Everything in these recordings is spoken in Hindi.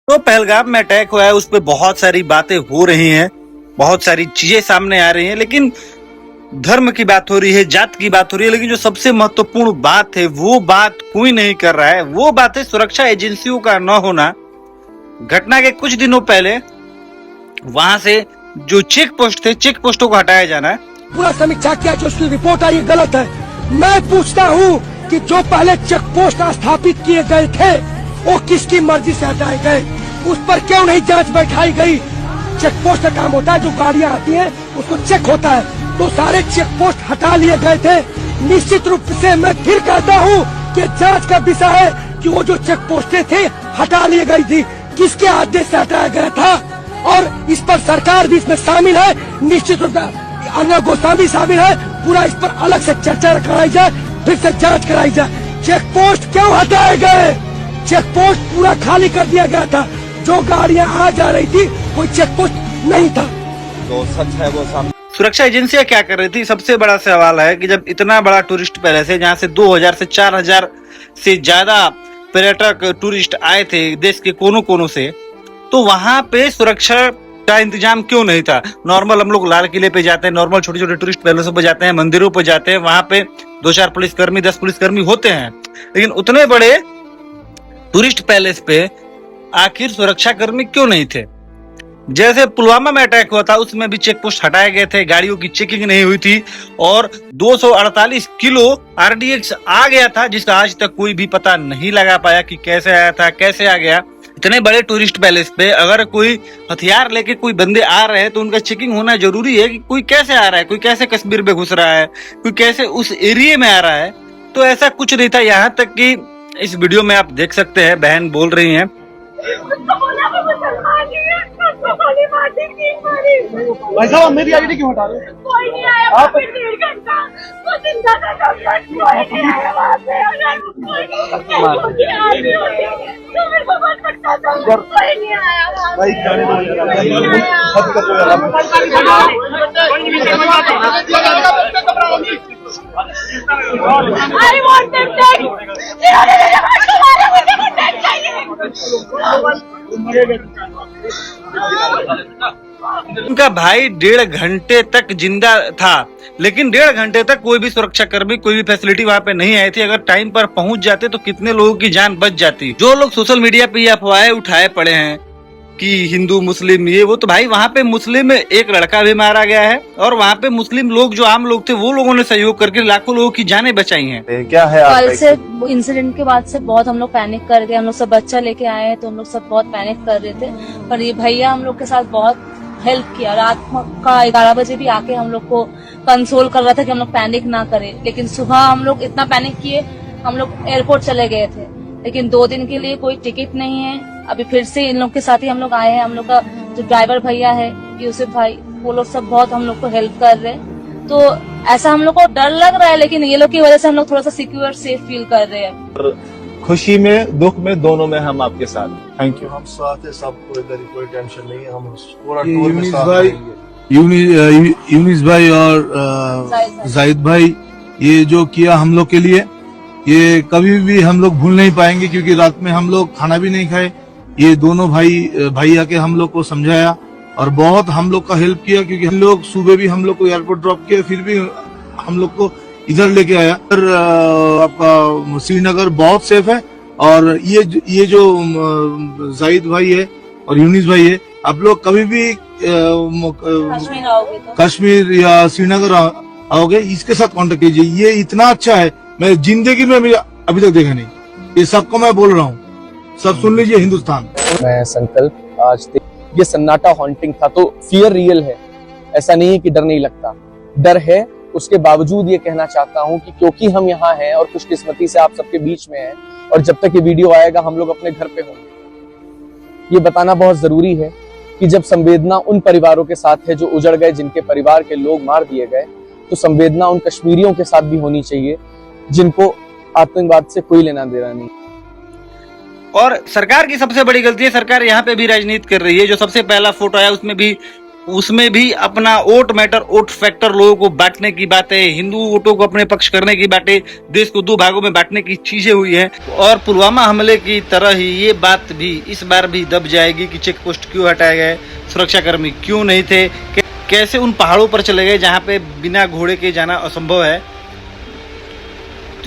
तो पहलगाम में अटैक हुआ है, उस पर बहुत सारी बातें हो रही हैं, बहुत सारी चीजें सामने आ रही हैं, लेकिन धर्म की बात हो रही है, जात की बात हो रही है, लेकिन जो सबसे महत्वपूर्ण बात है वो बात कोई नहीं कर रहा है। वो बात है सुरक्षा एजेंसियों का न होना। घटना के कुछ दिनों पहले वहां से जो चेक पोस्ट थे, चेक पोस्टों को हटाया जाना है। पूरा समीक्षा किया, जो उसकी रिपोर्ट आई गलत है। मैं पूछता हूँ कि जो पहले चेक पोस्ट स्थापित किए गए थे वो किसकी मर्जी से हटाए गए, उस पर क्यों नहीं जांच बैठाई गई। चेक पोस्ट का काम होता है, जो गाड़ियाँ आती हैं उसको चेक होता है, तो सारे चेक पोस्ट हटा लिए गए थे। निश्चित रूप से मैं फिर कहता हूँ कि जांच का विषय है कि वो जो चेक पोस्टें थे हटा ली गई थी, किसके आदेश से हटाया गया था, और इस पर सरकार भी इसमें शामिल है, निश्चित रूप से अर्नब गोस्वामी शामिल है। पूरा इस पर अलग से चर्चा कराई जाए, फिर से जांच कराई जाए। चेक पोस्ट क्यों हटाए गए? चेक पोस्ट पूरा खाली कर दिया गया था, जो गाड़ियां आ जा रही थी कोई चेक पोस्ट नहीं था। तो सच है वो सामने। सुरक्षा एजेंसियां क्या कर रही थी? सबसे बड़ा सवाल है कि जब इतना बड़ा टूरिस्ट पैलेस है जहां से 2000 से 4000 से ज्यादा पर्यटक टूरिस्ट आए थे देश के कोनों कोनों से, तो वहां पे सुरक्षा का इंतजाम क्यों नहीं था? नॉर्मल हम लोग लाल किले पे जाते हैं, नॉर्मल छोटे छोटे टूरिस्ट पैलेसों पे जाते हैं, मंदिरों पे जाते हैं, वहां पे 2-4 पुलिसकर्मी 10 पुलिसकर्मी होते हैं, लेकिन उतने बड़े टूरिस्ट पैलेस पे आखिर सुरक्षा कर्मी क्यों नहीं थे? जैसे पुलवामा में अटैक हुआ था उसमें भी चेक पोस्ट हटाए गए थे, गाड़ियों की चेकिंग नहीं हुई थी और 248 किलो आरडीएक्स आ गया था, जिसका आज तक कोई भी पता नहीं लगा पाया कि कैसे आया था, कैसे आ गया। इतने बड़े टूरिस्ट पैलेस पे अगर कोई हथियार लेके कोई बंदे आ रहे हैं तो उनका चेकिंग होना जरूरी है कि कोई कैसे आ रहा है, कोई कैसे कश्मीर में घुस रहा है, कोई कैसे उस एरिया में आ रहा है। तो ऐसा कुछ नहीं था। यहाँ तक कि इस वीडियो में आप देख सकते हैं, बहन बोल रही हैं, भाई साहब मेरी आईडी क्यों हटा रहे? कोई नहीं आया आप 1.5 घंटा वो जिंदा था कोई नहीं आया वहाँ पे। अगर कोई आदमी होती तो मेरे को बोल सकता था, कोई नहीं आया वहाँ पे। आई वांट दैट टैग, इन्होंने मेरे को मारा, मुझे वो टैग चाहिए। उनका भाई 1.5 घंटे तक जिंदा था, लेकिन 1.5 घंटे तक कोई भी सुरक्षा कर्मी, कोई भी फैसिलिटी वहां पे नहीं आई थी। अगर टाइम पर पहुंच जाते तो कितने लोगों की जान बच जाती। जो लोग सोशल मीडिया पे ये अफवाहें उठाए पड़े हैं कि हिंदू मुस्लिम ये वो, तो भाई वहां पे मुस्लिम एक लड़का भी मारा गया है और वहां पे मुस्लिम लोग जो आम लोग थे वो लोगों ने सहयोग करके लाखों लोगों की जानें बचाई हैं। क्या है कल से इंसिडेंट के बाद से बहुत हम लोग पैनिक कर गए। हम लोग सब बच्चा लेके आए हैं तो हम लोग सब बहुत पैनिक कर रहे थे, पर ये भैया हम लोग के साथ बहुत हेल्प किया। रात का 11 बजे भी आके हम लोग को कंसोल कर रहा था कि हम लोग पैनिक ना करें, लेकिन सुबह हम लोग इतना पैनिक किए, हम लोग एयरपोर्ट चले गए थे, लेकिन 2 दिन के लिए कोई टिकट नहीं है। अभी फिर से इन लोग के साथ ही हम लोग आए हैं। हम लोग का जो ड्राइवर भैया है यूसुफ भाई, वो लोग सब बहुत हम लोग को हेल्प कर रहे हैं। तो ऐसा हम लोग को डर लग रहा है, लेकिन ये लोग की वजह से हम लोग थोड़ा सा सिक्योर सेफ फील कर रहे हैं। खुशी में दुख में दोनों में हम आपके साथ। Thank you. हम साथ है, सबको इधर कोई टेंशन नहीं है, हम पूरा ये टूर में यूनिस साथ भाई, रहेंगे। यूनिस भाई और जाहिद भाई, ये जो किया हम लोग के लिए, ये कभी भी हम लोग भूल नहीं पाएंगे, क्योंकि रात में हम लोग खाना भी नहीं खाए। ये दोनों भाई आके हम लोग को समझाया और बहुत हम लोग का हेल्प किया, क्योंकि हम लोग सुबह भी हम लोग को एयरपोर्ट ड्रॉप किया, फिर भी हम लोग को इधर लेके आया। आपका श्रीनगर बहुत सेफ है। और ये जो जाहिद भाई है और यूनिस भाई है, आप लोग कभी भी कश्मीर या श्रीनगर आओगे, इसके साथ कांटेक्ट कीजिए। ये इतना अच्छा है, मैं जिंदगी में अभी तक देखा नहीं। ये सबको मैं बोल रहा हूँ, सब सुन लीजिए हिंदुस्तान। मैं संकल्प आज ये सन्नाटा हॉन्टिंग था, तो फियर रियल है। ऐसा नहीं है कि डर नहीं लगता, डर है। उसके बावजूद ये कहना चाहता हूँ कि क्योंकि हम यहाँ हैं और खुशकिस्मती से आप सबके बीच में हैं, और जब तक ये वीडियो आएगा हम लोग अपने घर पे होंगे। ये बताना बहुत जरूरी है कि जब संवेदना उन परिवारों के साथ है जो उजड़ गए, जिनके परिवार के लोग मार दिए गए, तो संवेदना उन कश्मीरियों के साथ भी होनी चाहिए जिनको आतंकवाद से कोई लेना देना नहीं। और सरकार की सबसे बड़ी गलती है, सरकार यहाँ पे भी राजनीति कर रही है। जो सबसे पहला फोटो आया उसमें भी उसमें भी अपना वोट मैटर, वोट फैक्टर लोगों को बांटने की बातें, हिंदू वोटों को अपने पक्ष करने की बातें, देश को दो भागों में बांटने की चीजें हुई हैं। और पुलवामा हमले की तरह ही ये बात भी इस बार भी दब जाएगी कि चेक पोस्ट क्यों हटाए गए, सुरक्षाकर्मी क्यों नहीं थे, कैसे उन पहाड़ों पर चले गए जहां पे बिना घोड़े के जाना असंभव है।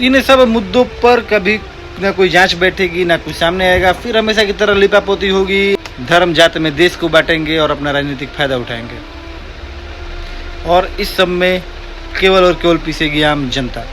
इन सब मुद्दों पर कभी ना कोई जांच बैठेगी, ना कुछ सामने आएगा, फिर हमेशा की तरह लिपापोती होगी, धर्म जात में देश को बांटेंगे और अपना राजनीतिक फायदा उठाएंगे। और इस सब में केवल और केवल पीसेगी आम जनता।